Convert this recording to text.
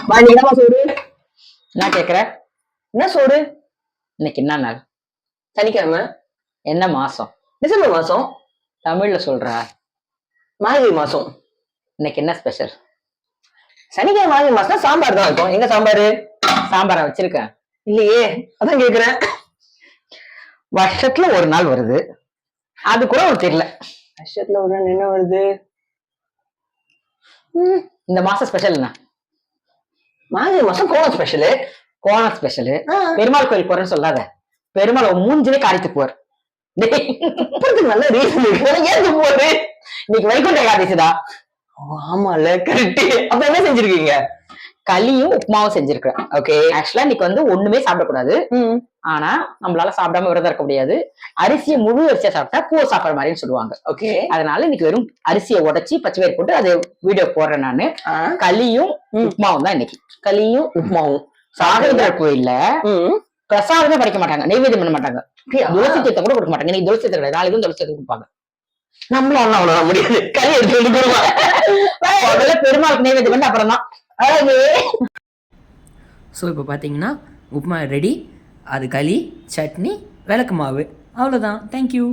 இன்னைக்கு என்னமா சோறு? என்ன கேக்குற? என்ன சோறு? இன்னைக்கு என்ன நாள்? சனிக்கிழமை. என்ன மாசம்? டிசம்பர் மாசம். தமிழ்ல சொல்ற. மார்கழி மாசம். இன்னைக்கு என்ன ஸ்பெஷல்? சனிக்கிழமை மார்கழி மாசம் சாம்பார் தான் இருக்கும். எங்க சாம்பாரு? சாம்பாரா வச்சிருக்கேன். இல்லையே, அதான் கேக்குறேன். வருஷத்துல ஒரு நாள் வருது, அது கூட ஒரு தெரியல. வருஷத்துல ஒரு நாள் என்ன வருது? இந்த மாசம் ஸ்பெஷல் என்ன? மார்கழி மாசம் கோலம் ஸ்பெஷலு. கோலம் ஸ்பெஷலு. பெருமாள் கோயில் போறேன்னு சொல்லாத, பெருமாள் மூஞ்சிலே காரியத்துக்கு போற. நல்ல ரீசன் இருக்கு. ஏன் போறது? இன்னைக்கு வைகுண்ட ஏகாதசிடா. ஆமால, கரெக்ட். அப்ப என்ன செஞ்சிருக்கீங்க? களியும் உப்புமாவும் செஞ்சிருக்கேன். ஓகே. ஆக்சுவலா இன்னைக்கு ஒண்ணுமே சாப்பிடக்கூடாது. ஆனா நம்மளால சாப்பிடாம விரதம் இருக்க முடியாது. அரிசியை முழு அரிசியா சாப்பிட்டா பூ சாப்பிடுற மாதிரின்னு சொல்லுவாங்க. ஓகே. அதனால இன்னைக்கு வெறும் அரிசியை உடைச்சி பச்சை பயிர் போட்டு அது வீடியோ போடுறேன் நானு. களியும் உப்புமாவும் தான் இன்னைக்கு. களியும் உப்புமாவும். சாகவேந்திர கோயில்ல பிரசாதமே படிக்க மாட்டாங்க, நெய்வேத்தியம் பண்ண மாட்டாங்க, துளசி தீர்த்தம் கூட கொடுக்க மாட்டாங்க. இன்னைக்கு துளசி தீர்த்தம் கிடையாது, நாளைக்கும் துளசி தீர்த்தம் கொடுப்பாங்க. நம்மளும் அவ்வளவு முடியாது, களி எடுத்து வந்து கொடுப்பாங்க. பெருமாளுக்கு நெய்வேத்தியம் பண்ணி அப்புறம் தான். ஸோ இப்போ பார்த்தீங்கன்னா உப்புமா ரெடி. அது களி, சட்னி, விளக்கு மாவு, அவ்வளோதான். தேங்க்யூ.